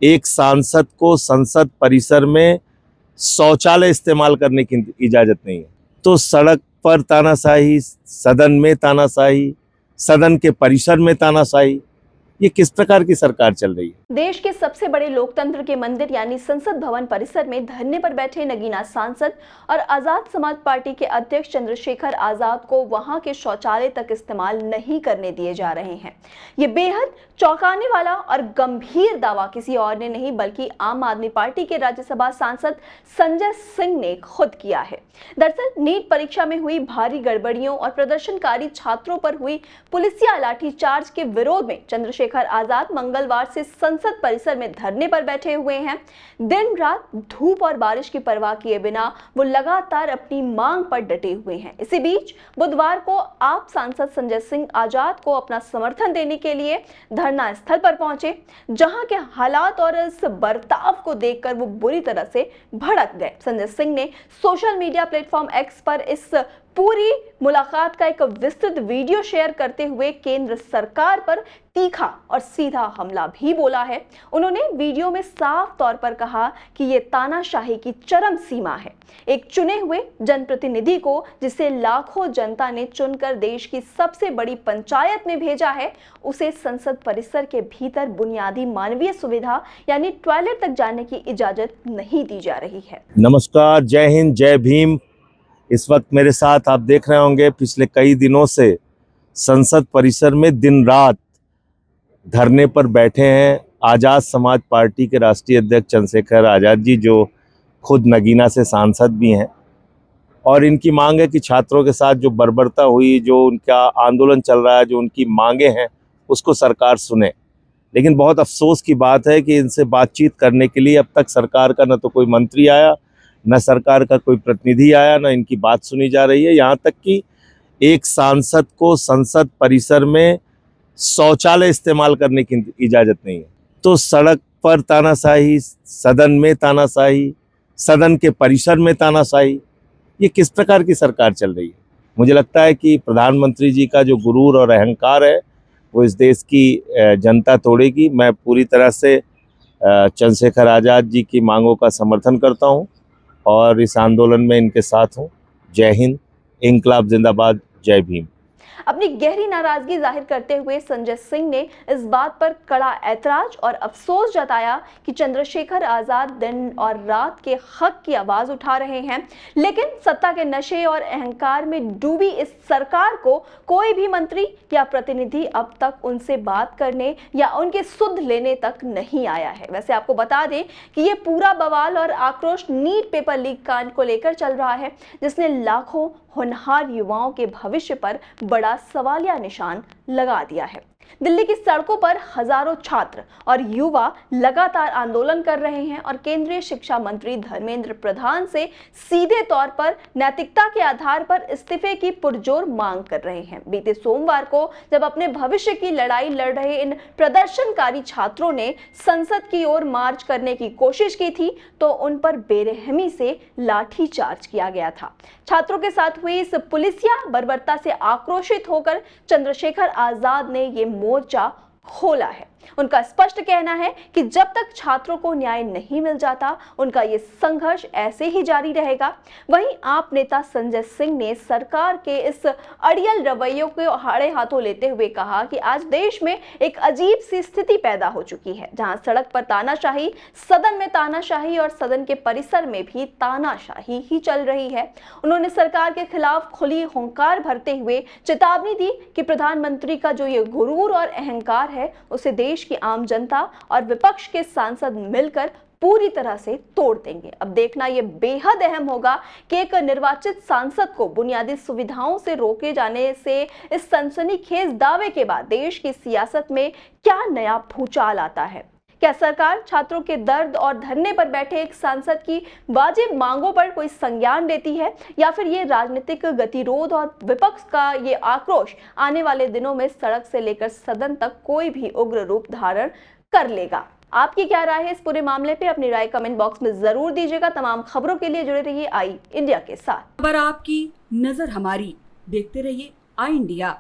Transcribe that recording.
एक सांसद को संसद परिसर में शौचालय इस्तेमाल करने की इजाजत नहीं है। तो सड़क पर तानाशाही, सदन में तानाशाही, सदन के परिसर में तानाशाही, ये किस प्रकार की सरकार चल रही है? देश के सबसे बड़े लोकतंत्र के मंदिर यानी संसद भवन परिसर में धरने पर बैठे नगीना सांसद और आजाद समाज पार्टी के अध्यक्ष चंद्रशेखर आजाद को वहां के शौचालय तक इस्तेमाल नहीं करने दिए जा रहे हैं। ये बेहद चौंकाने वाला और गंभीर दावा किसी और ने नहीं बल्कि आम आदमी पार्टी के राज्यसभा सांसद संजय सिंह ने खुद किया है। दरअसल नीट परीक्षा में हुई भारी गड़बड़ियों और प्रदर्शनकारी छात्रों पर हुई पुलिसिया लाठीचार्ज के विरोध में चंद्रशेखर आजाद मंगलवार से संसद परिसर में धरने पर बैठे हुए हैं। दिन रात धूप और बारिश की परवाह किए बिना वो लगातार अपनी मांग पर डटे हुए हैं। इसी बीच बुधवार को आप सांसद संजय सिंह आजाद को अपना समर्थन देने के लिए धरना स्थल पर पहुंचे, जहां के हालात और इस बर्ताव को देखकर वो बुरी तरह से भड़क गए। संजय सिंह ने सोशल मीडिया प्लेटफॉर्म एक्स पर इस पूरी मुलाकात का एक विस्तृत वीडियो शेयर करते हुए केंद्र सरकार पर तीखा और सीधा हमला भी बोला है। उन्होंने वीडियो में साफ तौर पर कहा कि ये तानाशाही की चरम सीमा है। एक चुने हुए जनप्रतिनिधि को, जिसे लाखों जनता ने चुनकर देश की सबसे बड़ी पंचायत में भेजा है, उसे संसद परिसर के भीतर बुनियादी मानवीय सुविधा यानी टॉयलेट तक जाने की इजाजत नहीं दी जा रही है। नमस्कार, जय हिंद, जय भीम। इस वक्त मेरे साथ आप देख रहे होंगे पिछले कई दिनों से संसद परिसर में दिन रात धरने पर बैठे हैं आजाद समाज पार्टी के राष्ट्रीय अध्यक्ष चंद्रशेखर आजाद जी, जो खुद नगीना से सांसद भी हैं। और इनकी मांग है कि छात्रों के साथ जो बर्बरता हुई, जो उनका आंदोलन चल रहा है, जो उनकी मांगे हैं, उसको सरकार सुने। लेकिन बहुत अफसोस की बात है कि इनसे बातचीत करने के लिए अब तक सरकार का न तो कोई मंत्री आया, न सरकार का कोई प्रतिनिधि आया, न इनकी बात सुनी जा रही है। यहाँ तक कि एक सांसद को संसद परिसर में शौचालय इस्तेमाल करने की इजाजत नहीं है। तो सड़क पर तानाशाही, सदन में तानाशाही, सदन के परिसर में तानाशाही, ये किस प्रकार की सरकार चल रही है? मुझे लगता है कि प्रधानमंत्री जी का जो गुरूर और अहंकार है वो इस देश की जनता तोड़ेगी। मैं पूरी तरह से चंद्रशेखर आजाद जी की मांगों का समर्थन करता हूँ और इस आंदोलन में इनके साथ हूँ। जय हिंद, इंकलाब जिंदाबाद, जय भीम। अपनी गहरी नाराजगी जाहिर करते हुए संजय सिंह ने इस बात पर कड़ा ऐतराज और अफसोस जताया कि चंद्रशेखर आजाद दिन और रात के हक की आवाज उठा रहे हैं, लेकिन सत्ता के नशे और अहंकार में डूबी इस सरकार को कोई भी मंत्री या प्रतिनिधि अब तक उनसे बात करने या उनके सुध लेने तक नहीं आया है। वैसे आपको बता दें कि ये पूरा बवाल और आक्रोश नीट पेपर लीक कांड को लेकर चल रहा है, जिसने लाखों होनहार युवाओं के भविष्य पर बड़ा सवालिया निशान लगा दिया है। दिल्ली की सड़कों पर हजारों छात्र और युवा लगातार आंदोलन कर रहे हैं और केंद्रीय शिक्षा मंत्री धर्मेंद्र प्रधान से सीधे तौर पर नैतिकता के आधार पर इस्तीफे की पुरजोर मांग कर रहे हैं। बीते सोमवार को जब अपने भविष्य की लड़ाई लड़ रहे इन प्रदर्शनकारी छात्रों ने संसद की ओर मार्च करने की कोशिश की थी, तो उन पर बेरहमी से लाठीचार्ज किया गया था। छात्रों के साथ हुई इस पुलिसिया बर्बरता से आक्रोशित होकर चंद्रशेखर आजाद ने ये मोर्चा खोला है। उनका स्पष्ट कहना है कि जब तक छात्रों को न्याय नहीं मिल जाता, उनका ये संघर्ष ऐसे ही जारी रहेगा। वहीं आप नेता संजय सिंह ने सरकार के इस अड़ियल रवैये को आड़े हाथों लेते हुए कहा कि आज देश में एक अजीब सी स्थिति पैदा हो चुकी है, जहां सड़क पर तानाशाही, सदन में तानाशाही और सदन के परिसर में भी तानाशाही ही चल रही है। उन्होंने सरकार के खिलाफ खुली हुंकार भरते हुए चेतावनी दी कि प्रधानमंत्री का जो ये गुरूर और अहंकार है, उसे देश की आम जनता और विपक्ष के सांसद मिलकर पूरी तरह से तोड़ देंगे। अब देखना यह बेहद अहम होगा कि एक निर्वाचित सांसद को बुनियादी सुविधाओं से रोके जाने से इस सनसनीखेज दावे के बाद देश की सियासत में क्या नया भूचाल आता है। क्या सरकार छात्रों के दर्द और धरने पर बैठे एक सांसद की वाजिब मांगों पर कोई संज्ञान लेती है, या फिर ये राजनीतिक गतिरोध और विपक्ष का ये आक्रोश आने वाले दिनों में सड़क से लेकर सदन तक कोई भी उग्र रूप धारण कर लेगा? आपकी क्या राय है इस पूरे मामले पे? अपनी राय कमेंट बॉक्स में जरूर दीजिएगा। तमाम खबरों के लिए जुड़े रहिए आई इंडिया के साथ। खबर आपकी, नजर हमारी, देखते रहिए आई इंडिया।